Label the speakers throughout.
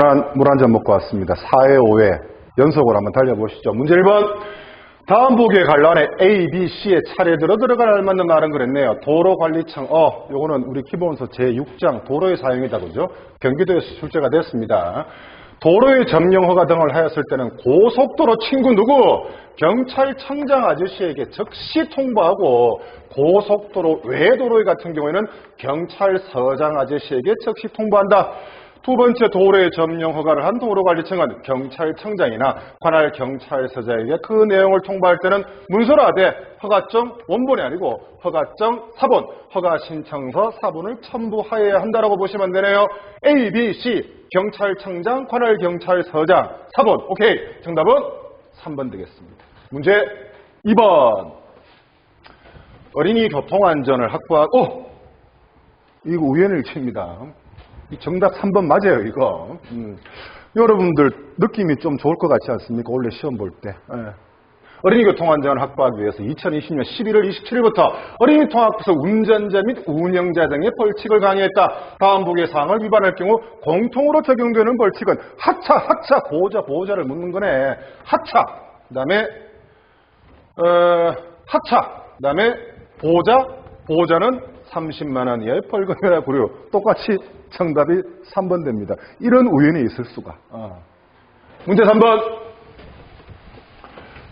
Speaker 1: 시원한 물 한 잔 먹고 왔습니다. 4회, 5회 연속으로 한번 달려보시죠. 문제 1번. 다음 보기에 관련해 A, B, C의 차례대로 들어갈 알맞는 말은 그랬네요. 도로관리청, 요거는 우리 기본서 제6장 도로의 사용이다, 그죠? 경기도에서 출제가 됐습니다. 도로의 점령 허가 등을 하였을 때는 고속도로 친구 누구? 경찰청장 아저씨에게 즉시 통보하고 고속도로 외 도로 같은 경우에는 경찰서장 아저씨에게 즉시 통보한다. 두 번째, 도로의 점령 허가를 한 도로관리청은 경찰청장이나 관할 경찰서장에게 그 내용을 통보할 때는 문서로 하되 허가증 원본이 아니고 허가증 사본, 허가신청서 사본을 첨부하여야 한다라고 보시면 되네요. A, B, C, 경찰청장, 관할 경찰서장, 사본. 오케이. 정답은 3번 되겠습니다. 문제 2번. 어린이 교통안전을 확보하고, 이거 우연일치입니다. 이 정답 3번 맞아요, 이거. 여러분들 느낌이 좀 좋을 것 같지 않습니까? 원래 시험 볼 때. 어린이 교통안전을 확보하기 위해서 2020년 11월 27일부터 어린이 통학부서 운전자 및 운영자 등의 벌칙을 강화했다. 다음 보기의 사항을 위반할 경우 공통으로 적용되는 벌칙은 하차, 보호자를 묻는 거네. 하차, 그 다음에 하차, 그 다음에 보호자는 30만 원 이하의 벌금이라 부르요. 똑같이 정답이 3번 됩니다. 이런 우연이 있을 수가. 문제 3번.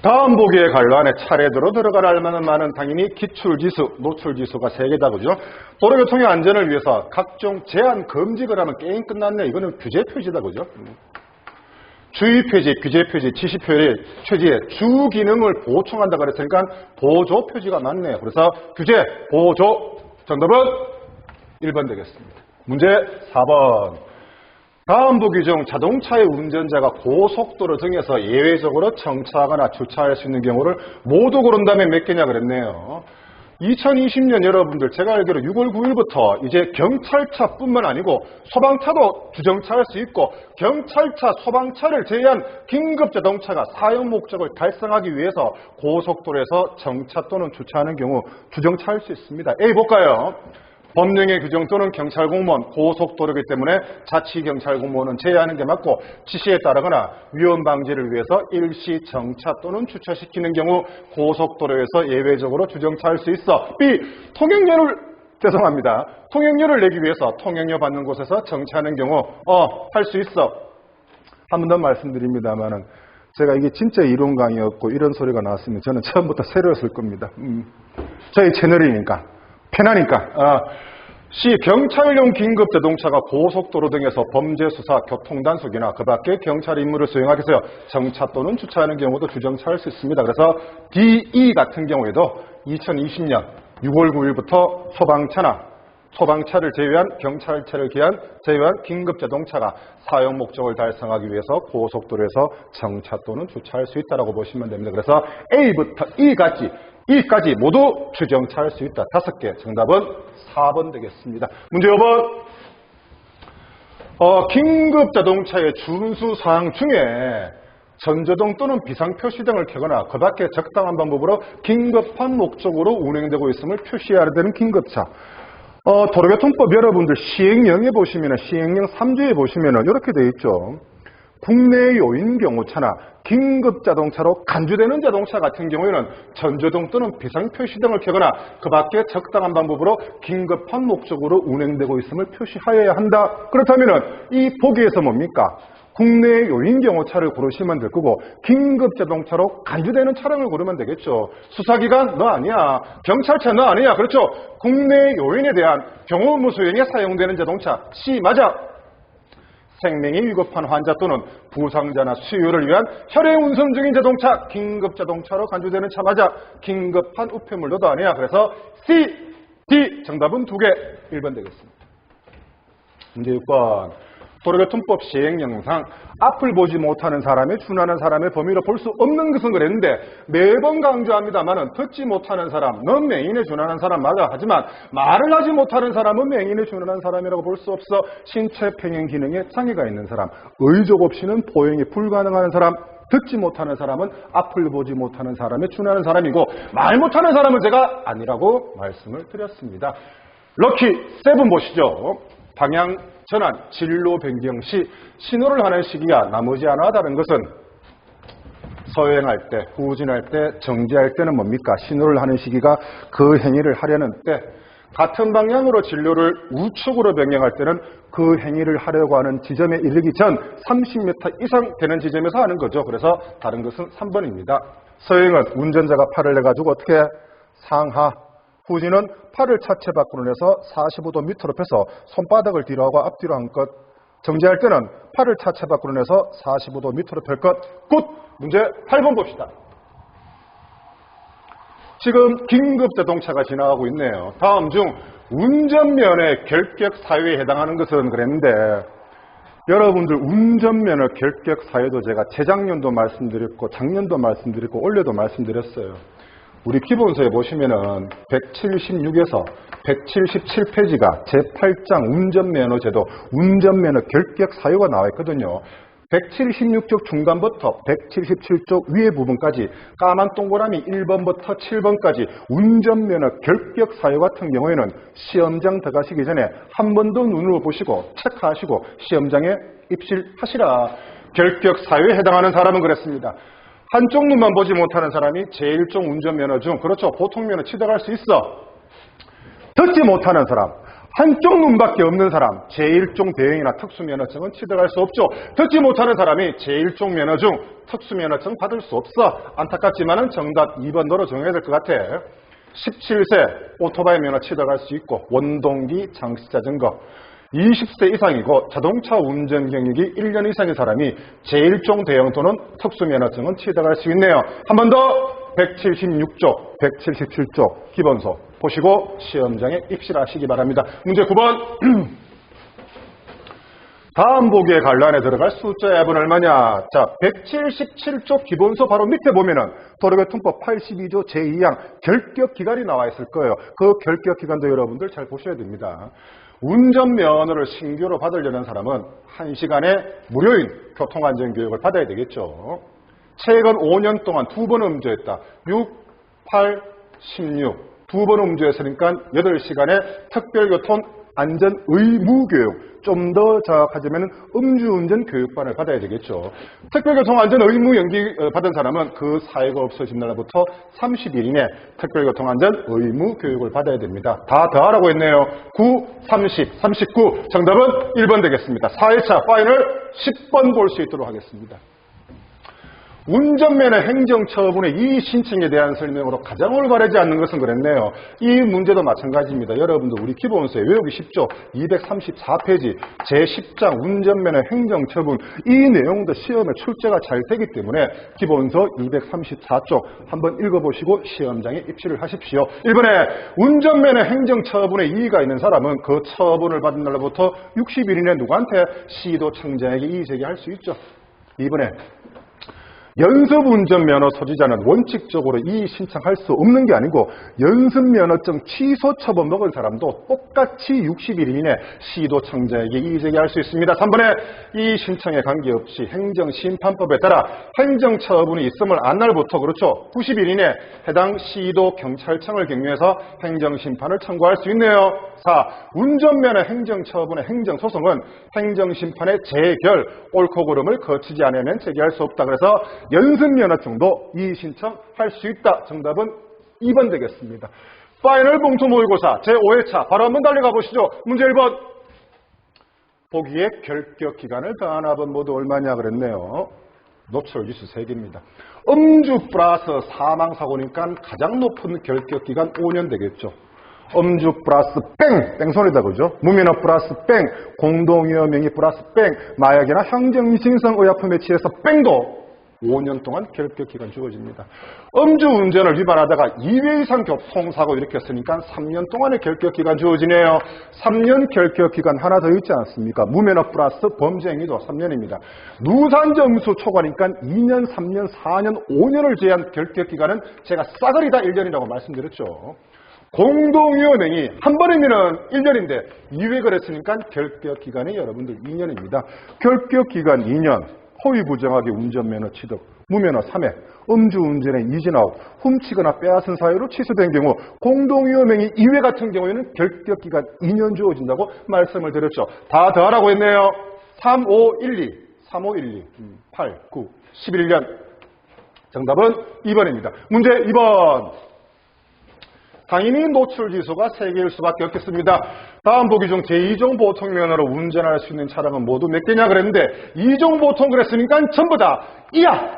Speaker 1: 다음 보기에 관련해 차례대로 들어갈 알만한 말은 당연히 기출지수, 노출지수가 3개다. 그죠? 도로교통의 안전을 위해서 각종 제한 금지를 하면 게임 끝났네. 이거는 규제 표지다. 그죠? 주의 표지, 규제 표지, 지시 표지에 주 기능을 보충한다 그랬으니까 보조 표지가 맞네요. 그래서 규제, 보조. 정답은 1번 되겠습니다. 문제 4번. 다음 보기 중 자동차의 운전자가 고속도로 등에서 예외적으로 정차하거나 주차할 수 있는 경우를 모두 고른다면 몇 개냐 그랬네요. 2020년 여러분들 제가 알기로 6월 9일부터 이제 경찰차뿐만 아니고 소방차도 주정차할 수 있고 경찰차, 소방차를 제외한 긴급자동차가 사용 목적을 달성하기 위해서 고속도로에서 정차 또는 주차하는 경우 주정차할 수 있습니다. A 볼까요? 법령의 규정 또는 경찰 공무원, 고속도로이기 때문에 자치 경찰 공무원은 제외하는 게 맞고 지시에 따르거나 위험 방지를 위해서 일시 정차 또는 주차시키는 경우 고속도로에서 예외적으로 주정차할 수 있어. B. 통행료를 내기 위해서 통행료 받는 곳에서 정차하는 경우 할 수 있어. 한 번 더 말씀드립니다만은 제가 이게 진짜 이론 강의였고 이런 소리가 나왔으면 저는 처음부터 새로웠을 겁니다. 저희 채널이니까. 편하니까. C. 경찰용 긴급자동차가 고속도로 등에서 범죄수사, 교통단속이나 그 밖에 경찰 임무를 수행하기 위해서 정차 또는 주차하는 경우도 주정차할 수 있습니다. 그래서 D, E 같은 경우에도 2020년 6월 9일부터 소방차를 제외한 경찰차를 제외한 긴급자동차가 사용 목적을 달성하기 위해서 고속도로에서 정차 또는 주차할 수 있다고 보시면 됩니다. 그래서 A부터 E까지 모두 주정차할 수 있다. 5개. 정답은 4번 되겠습니다. 문제 5번. 긴급자동차의 준수사항 중에 전조등 또는 비상표시등을 켜거나 그 밖에 적당한 방법으로 긴급한 목적으로 운행되고 있음을 표시해야 되는 긴급차. 도로교통법 여러분들 시행령에 보시면은 시행령 3조에 보시면은 이렇게 되어 있죠. 국내 요인 경호차나 긴급자동차로 간주되는 자동차 같은 경우에는 전조등 또는 비상표시등을 켜거나 그 밖에 적당한 방법으로 긴급한 목적으로 운행되고 있음을 표시하여야 한다. 그렇다면은 이 보기에서 뭡니까? 국내 요인 경호차를 고르시면 될 거고 긴급자동차로 간주되는 차량을 고르면 되겠죠. 수사기관 너 아니야. 경찰차 너 아니야. 그렇죠. 국내 요인에 대한 경호 의무 수행에 사용되는 자동차 C 맞아. 생명이 위급한 환자 또는 부상자나 수요를 위한 혈액 운송 중인 자동차, 긴급자동차로 간주되는 차 맞아. 긴급한 우편물도 아니야. 그래서 C, D 정답은 2개. 1번 되겠습니다. 문제 6번. 도로교통법 시행령상 앞을 보지 못하는 사람의 준하는 사람의 범위로 볼 수 없는 것은 그랬는데 매번 강조합니다만은 듣지 못하는 사람, 넌 맹인에 준하는 사람 맞아. 하지만 말을 하지 못하는 사람은 맹인에 준하는 사람이라고 볼 수 없어. 신체 평행 기능에 장애가 있는 사람, 의족 없이는 포행이 불가능한 사람, 듣지 못하는 사람은 앞을 보지 못하는 사람에 준하는 사람이고 말 못하는 사람은 제가 아니라고 말씀을 드렸습니다. 럭키 7 보시죠. 방향 전환, 진로 변경 시 신호를 하는 시기가 나머지 하나 다른 것은 서행할 때, 후진할 때, 정지할 때는 뭡니까? 신호를 하는 시기가 그 행위를 하려는 때, 같은 방향으로 진로를 우측으로 변경할 때는 그 행위를 하려고 하는 지점에 이르기 전 30m 이상 되는 지점에서 하는 거죠. 그래서 다른 것은 3번입니다. 서행은 운전자가 팔을 내가지고 어떻게 상하, 후진은 팔을 차체 밖으로 내서 45도 밑으로 펴서 손바닥을 뒤로 하고 앞뒤로 한 것. 정지할 때는 팔을 차체 밖으로 내서 45도 밑으로 펼 것. 굿! 문제 8번 봅시다. 지금 긴급 자동차가 지나가고 있네요. 다음 중 운전면허 결격 사유에 해당하는 것은 그랬는데 여러분들 운전면허 결격 사유도 제가 재작년도 말씀드렸고 작년도 말씀드렸고 올해도 말씀드렸어요. 우리 기본서에 보시면은 176에서 177페이지가 제8장 운전면허제도 운전면허 결격 사유가 나와 있거든요. 176쪽 중간부터 177쪽 위에 부분까지 까만 동그라미 1번부터 7번까지 운전면허 결격 사유 같은 경우에는 시험장 들어가시기 전에 한 번 더 눈으로 보시고 체크하시고 시험장에 입실하시라. 결격 사유에 해당하는 사람은 그랬습니다. 한쪽 눈만 보지 못하는 사람이 제1종 운전면허 중 그렇죠. 보통 면허 취득할 수 있어. 듣지 못하는 사람, 한쪽 눈밖에 없는 사람, 제1종 대형이나 특수면허증은 취득할 수 없죠. 듣지 못하는 사람이 제1종 면허 중 특수면허증 받을 수 없어. 안타깝지만은 정답 2번으로 정해야 될 것 같아. 17세 오토바이 면허 취득할 수 있고 원동기 장시자전거 20세 이상이고 자동차 운전 경력이 1년 이상인 사람이 제1종 대형 또는 특수면허증은 취득할 수 있네요. 한 번 더 176쪽, 177쪽 기본서 보시고 시험장에 입실하시기 바랍니다. 문제 9번. 다음 보기의 관란에 들어갈 숫자의 합은 얼마냐? 자, 177쪽 기본서 바로 밑에 보면은 도로교통법 82조 제2항 결격 기간이 나와 있을 거예요. 그 결격 기간도 여러분들 잘 보셔야 됩니다. 운전면허를 신규로 받으려는 사람은 1시간에 무료인 교통안전교육을 받아야 되겠죠. 최근 5년 동안 2번 음주했다. 6, 8, 16. 2번 음주했으니까 8시간의 특별교통 안전 의무 교육. 좀 더 정확하자면 음주운전 교육반을 받아야 되겠죠. 특별교통 안전 의무 연기 받은 사람은 그 사유가 없어진 날부터 30일 이내 특별교통 안전 의무 교육을 받아야 됩니다. 다 더하라고 했네요. 9, 30, 39. 정답은 1번 되겠습니다. 4일차 파인을 10번 볼 수 있도록 하겠습니다. 운전면허 행정처분의 이 신청에 대한 설명으로 가장 올바르지 않는 것은 그랬네요. 이 문제도 마찬가지입니다. 여러분들 우리 기본서에 외우기 쉽죠. 234페이지 제10장 운전면허 행정처분 이 내용도 시험에 출제가 잘 되기 때문에 기본서 234쪽 한번 읽어보시고 시험장에 입시를 하십시오. 1번에 운전면허 행정처분에 이의가 있는 사람은 그 처분을 받은 날로부터 60일 이내 누구한테 시도청장에게 이의 제기할 수 있죠. 2번에 연습운전면허 소지자는 원칙적으로 이의 신청할 수 없는 게 아니고 연습면허증 취소 처분 먹은 사람도 똑같이 60일 이내 시도청장에게 이의 제기할 수 있습니다. 3번에 이의 신청에 관계없이 행정심판법에 따라 행정처분이 있음을 안 날부터 그렇죠. 90일 이내 해당 시도경찰청을 경유해서 행정심판을 청구할 수 있네요. 4. 운전면허 행정처분의 행정소송은 행정심판의 재결, 옳고 그름을 거치지 않으면 제기할 수 없다. 그래서 연습면허증도 이의 신청할 수 있다. 정답은 2번 되겠습니다. 파이널 봉투 모의고사 제5회차 바로 한번 달려가 보시죠. 문제 1번. 보기에 결격 기간을 더한 합은 모두 얼마냐 그랬네요. 노출지수 3개입니다. 음주 플러스 사망사고니까 가장 높은 결격 기간 5년 되겠죠. 음주 플러스 뺑소리다 그죠? 무면허 플러스 공동위험행위 플러스 마약이나 형정신성 의약품에 취해서 뺑도 5년 동안 결격기간 주어집니다. 음주운전을 위반하다가 2회 이상 교통사고 일으켰으니까 3년 동안의 결격기간 주어지네요. 3년 결격기간 하나 더 있지 않습니까? 무면허 플러스 범죄행위도 3년입니다. 누산점수 초과니까 2년, 3년, 4년, 5년을 제한 결격기간은 제가 싸그리 다 1년이라고 말씀드렸죠. 공동위험행위 한 번이면 1년인데 2회 그랬으니까 결격기간이 여러분들 2년입니다. 결격기간 2년. 허위부정하게 운전면허 취득 무면허 3회, 음주운전의 2진아웃, 훔치거나 빼앗은 사유로 취소된 경우 공동위험행위 2회 같은 경우에는 결격기간 2년 주어진다고 말씀을 드렸죠. 다 더하라고 했네요. 3, 5, 1, 2, 3, 5, 1, 2, 8, 9, 11년. 정답은 2번입니다. 문제 2번. 당연히 노출지수가 3개일 수밖에 없겠습니다. 다음 보기 중 제2종 보통면허로 운전할 수 있는 차량은 모두 몇 개냐 그랬는데 2종 보통 그랬으니까 전부 다 이하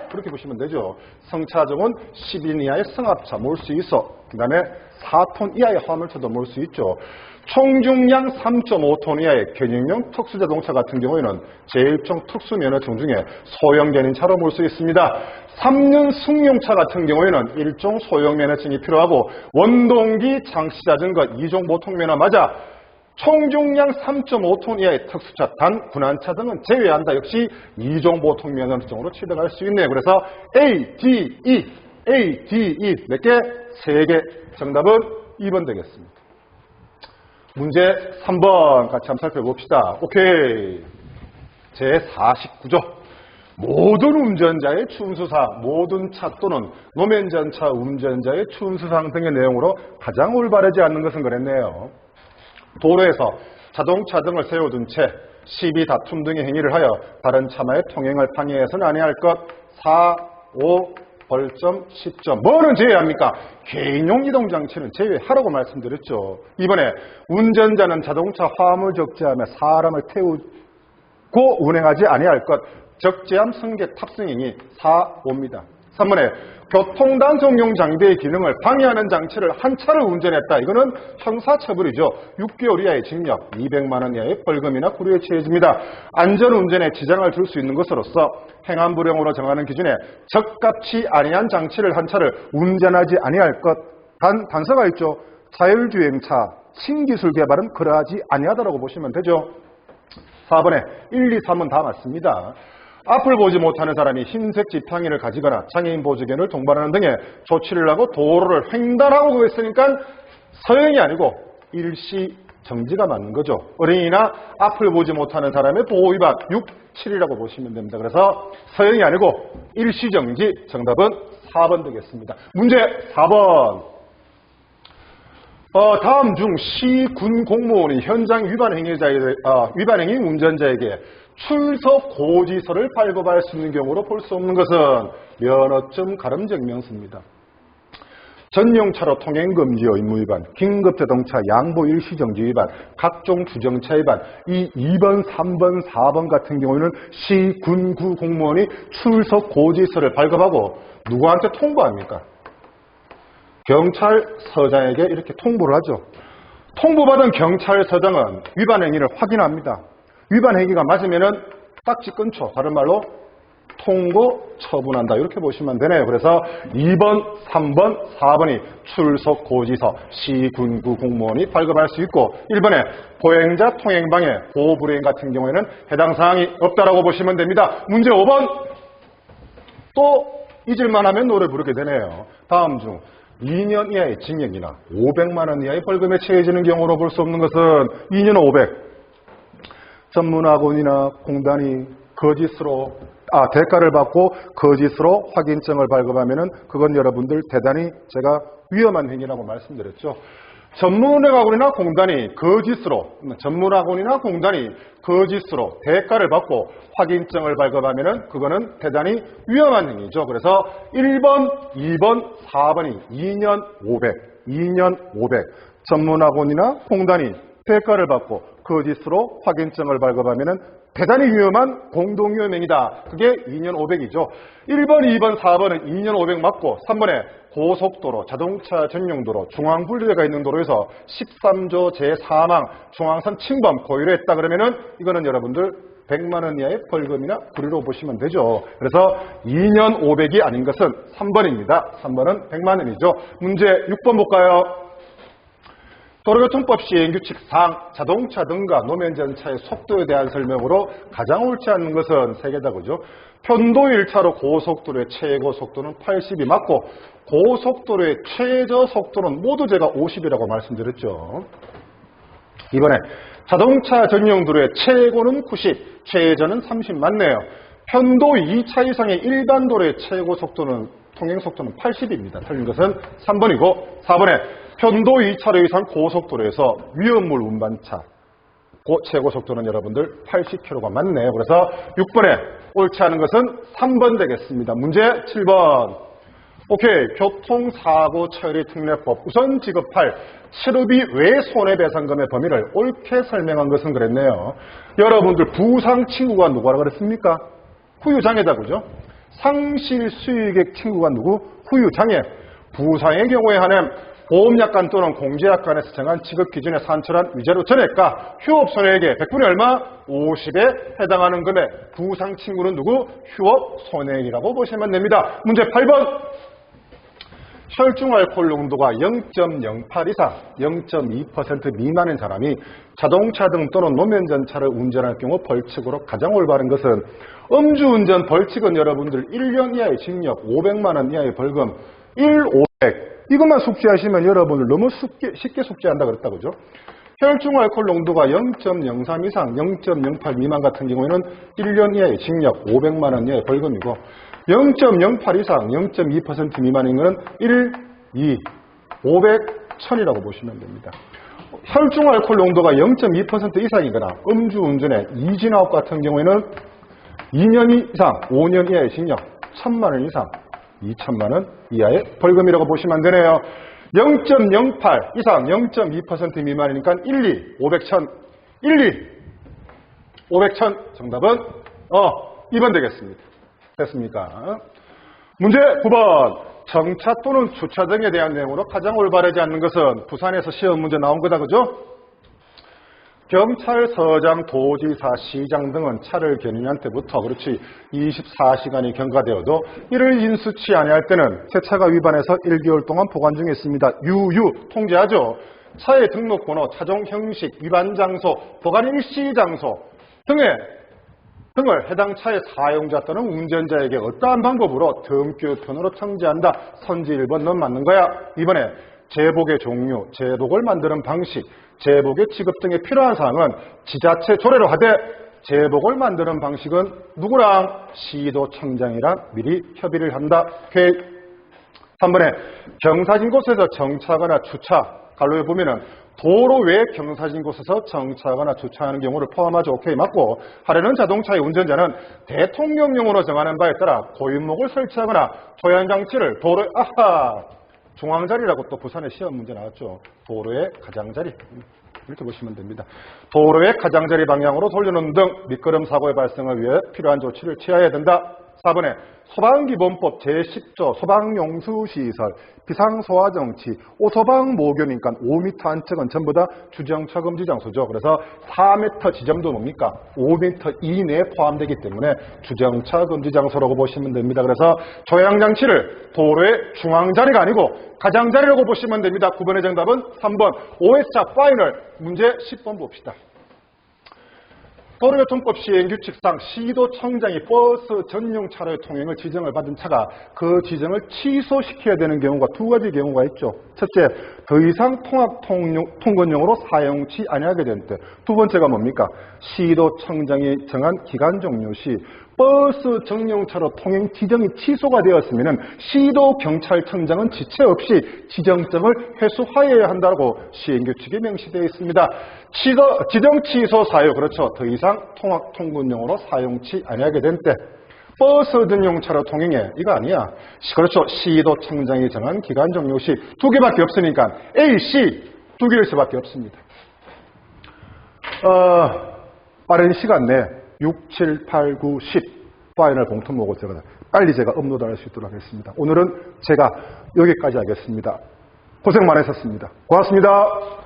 Speaker 1: 그렇게 보시면 되죠. 성차종은 10인 이하의 승합차 몰 수 있어. 그 다음에 4톤 이하의 화물차도 몰 수 있죠. 총중량 3.5톤 이하의 견인용 특수자동차 같은 경우에는 제1종 특수면허증 중에 소형 견인차로 몰 수 있습니다. 3년 승용차 같은 경우에는 1종 소형 면허증이 필요하고 원동기 장시자전거 2종 보통면허 맞아 총중량 3.5톤 이하의 특수차, 단 군안차 등은 제외한다. 역시 2종 보통면허증으로 취득할 수 있네요. 그래서 A, D, E 몇 개? 3개. 정답은 2번 되겠습니다. 문제 3번 같이 한번 살펴봅시다. 오케이. 제49조. 모든 운전자의 추운수사항, 모든 차 또는 노면전차 운전자의 추운수사항 등의 내용으로 가장 올바르지 않는 것은 그랬네요. 도로에서 자동차 등을 세워둔 채 시비 다툼 등의 행위를 하여 다른 차마의 통행을 방해해서는 아니할 것. 4, 5, 벌점, 10점. 뭐는 제외합니까? 개인용 이동장치는 제외하라고 말씀드렸죠. 이번에 운전자는 자동차 화물 적재함에 사람을 태우고 운행하지 아니할 것. 적재함 승객 탑승행위 4, 5입니다. 3번에 교통단속용 장비의 기능을 방해하는 장치를 한 차를 운전했다. 이거는 형사처벌이죠. 6개월 이하의 징역, 200만 원 이하의 벌금이나 구류에 처해집니다. 안전운전에 지장을 줄 수 있는 것으로서 행안부령으로 정하는 기준에 적합치 아니한 장치를 한 차를 운전하지 아니할 것. 단서가 있죠. 자율주행차, 신기술 개발은 그러하지 아니하다라고 보시면 되죠. 4번에 1, 2, 3은 다 맞습니다. 앞을 보지 못하는 사람이 흰색 지팡이를 가지거나 장애인 보조견을 동반하는 등의 조치를 하고 도로를 횡단하고 했으니까 서행이 아니고 일시 정지가 맞는 거죠. 어린이나 앞을 보지 못하는 사람의 보호위반 6, 7이라고 보시면 됩니다. 그래서 서행이 아니고 일시 정지. 정답은 4번 되겠습니다. 문제 4번. 다음 중 시, 군 공무원이 현장 위반행위 운전자에게 출석 고지서를 발급할 수 있는 경우로 볼 수 없는 것은 면허증 가름증명서입니다. 전용차로 통행금지 의무 위반, 긴급자동차 양보 일시정지 위반, 각종 주정차 위반, 이 2번, 3번, 4번 같은 경우에는 시, 군, 구 공무원이 출석 고지서를 발급하고 누구한테 통보합니까? 경찰서장에게 이렇게 통보를 하죠. 통보받은 경찰서장은 위반 행위를 확인합니다. 위반 행위가 맞으면은 딱지 끊죠. 다른 말로 통고 처분한다. 이렇게 보시면 되네요. 그래서 2번, 3번, 4번이 출석 고지서 시, 군, 구 공무원이 발급할 수 있고 1번에 보행자 통행방해, 보호불이행 같은 경우에는 해당 사항이 없다라고 보시면 됩니다. 문제 5번. 또 잊을만 하면 노래 부르게 되네요. 다음 중 2년 이하의 징역이나 500만 원 이하의 벌금에 처해지는 경우로 볼 수 없는 것은 2년 500. 전문학원이나 공단이 거짓으로 대가를 받고 거짓으로 확인증을 발급하면은 그건 여러분들 대단히 제가 위험한 행위라고 말씀드렸죠. 전문학원이나 공단이 거짓으로 대가를 받고 확인증을 발급하면은 그거는 대단히 위험한 행위죠. 그래서 1번, 2번, 4번이 2년 500. 전문학원이나 공단이 대가를 받고 거짓으로 확인증을 발급하면은 대단히 위험한 공동위험행위다. 그게 2년 500이죠. 1번, 2번, 4번은 2년 500 맞고 3번에 고속도로, 자동차 전용도로, 중앙분리대가 있는 도로에서 13조 제4항 중앙선 침범 고의로 했다 그러면은 이거는 여러분들 100만 원 이하의 벌금이나 구류로 보시면 되죠. 그래서 2년 500이 아닌 것은 3번입니다. 3번은 100만 원이죠. 문제 6번 볼까요? 도로교통법 시행규칙상 자동차 등과 노면전차의 속도에 대한 설명으로 가장 옳지 않는 것은 3개다. 그죠? 편도 1차로 고속도로의 최고 속도는 80이 맞고 고속도로의 최저 속도는 모두 제가 50이라고 말씀드렸죠. 이번에 자동차 전용 도로의 최고는 90, 최저는 30 맞네요. 편도 2차 이상의 일반 도로의 최고 속도는 통행 속도는 80입니다. 틀린 것은 3번이고 4번에 편도 2차로 이상 고속도로에서 위험물 운반차 최고 속도는 여러분들 80km가 맞네요. 그래서 6번에 옳지 않은 것은 3번 되겠습니다. 문제 7번. 오케이. 교통사고 처리 특례법 우선 지급할 치료비 외 손해배상금의 범위를 옳게 설명한 것은 그랬네요. 여러분들 부상 친구가 누구라고 그랬습니까? 후유장애다, 그죠? 상실 수익액 친구가 누구? 후유장애. 부상의 경우에 한해 보험약관 또는 공제약관에서 정한 지급 기준에 산출한 위자료 전액과 휴업 손해액의 100분의 얼마? 50에 해당하는 금액. 부상 친구는 누구? 휴업 손해액이라고 보시면 됩니다. 문제 8번. 혈중 알코올 농도가 0.08 이상 0.2% 미만인 사람이 자동차 등 또는 노면전차를 운전할 경우 벌칙으로 가장 올바른 것은 음주운전 벌칙은 여러분들 1년 이하의 징역 500만 원 이하의 벌금 1,500 이것만 숙지하시면 여러분들 너무 쉽게 숙지한다 그랬다 그죠? 혈중 알코올 농도가 0.03 이상 0.08 미만 같은 경우에는 1년 이하의 징역 500만 원 이하의 벌금이고 0.08 이상 0.2% 미만인 것은 1, 2, 500, 1000이라고 보시면 됩니다. 혈중 알코올 농도가 0.2% 이상이거나 음주운전의 이진아웃 같은 경우에는 2년 이상 5년 이하의 징역 1000만 원 이상 2천만 원 이하의 벌금이라고 보시면 되네요. 0.08 이상 0.2% 미만이니까 1, 2, 500, 1000 1, 2, 500, 1000 정답은 2번 되겠습니다. 됐습니까? 문제 9번. 정차 또는 주차 등에 대한 내용으로 가장 올바르지 않는 것은 부산에서 시험 문제 나온 거다. 그죠? 경찰서장, 도지사, 시장 등은 차를 견인한 때부터 그렇지 24시간이 경과되어도 이를 인수치 아니할 때는 새 차가 위반해서 1개월 동안 보관 중에 있습니다. 유유 통제하죠. 차의 등록번호, 차종 형식, 위반 장소, 보관 일시 장소 등을 해당 차의 사용자 또는 운전자에게 어떠한 방법으로 등교편으로 청지한다. 선지 1번 넌 맞는 거야. 2번에 제복의 종류, 제복을 만드는 방식, 제복의 지급 등에 필요한 사항은 지자체 조례로 하되 제복을 만드는 방식은 누구랑? 시도청장이랑 미리 협의를 한다. 오케이. 3번에 경사진 곳에서 정차하거나 주차, 갈로에 보면은 도로 외 경사진 곳에서 정차하거나 주차하는 경우를 포함하죠. 오케이, 맞고 하려는 자동차의 운전자는 대통령령으로 정하는 바에 따라 고인목을 설치하거나 조향장치를 도로에 중앙자리라고 또 부산의 시험 문제 나왔죠. 도로의 가장자리 이렇게 보시면 됩니다. 도로의 가장자리 방향으로 돌려놓는 등 미끄럼 사고의 발생을 위해 필요한 조치를 취해야 된다. 4번에 소방기본법 제10조 소방용수시설, 비상소화정치, 오소방모교니까 5m 안쪽은 전부 다 주정차 금지 장소죠. 그래서 4m 지점도 뭡니까? 5m 이내에 포함되기 때문에 주정차 금지 장소라고 보시면 됩니다. 그래서 조향장치를 도로의 중앙자리가 아니고 가장자리라고 보시면 됩니다. 9번의 정답은 3번 OS차 파이널. 문제 10번 봅시다. 도로교통법 시행규칙상 시도청장이 버스 전용 차로의 통행을 지정을 받은 차가 그 지정을 취소시켜야 되는 경우가 두 가지 경우가 있죠. 첫째, 더 이상 통근용으로 사용치 아니하게 된 때. 두 번째가 뭡니까? 시도청장이 정한 기간 종료 시 버스 전용차로 통행 지정이 취소가 되었으면 시도경찰청장은 지체 없이 지정장을 회수하여야 한다고 시행규칙에 명시되어 있습니다. 지정 취소 사유, 그렇죠. 더 이상 통근용으로 사용치 아니하게 된 때. 버스 전용차로 통행해. 이거 아니야. 그렇죠. 시도청장이 정한 기간 종료 시 두 개밖에 없으니까 A, C 두 개일 수밖에 없습니다. 빠른 시간 내에 6, 7, 8, 9, 10 파이널 공통 모의고사가 빨리 제가 업로드할 수 있도록 하겠습니다. 오늘은 제가 여기까지 하겠습니다. 고생 많으셨습니다. 고맙습니다.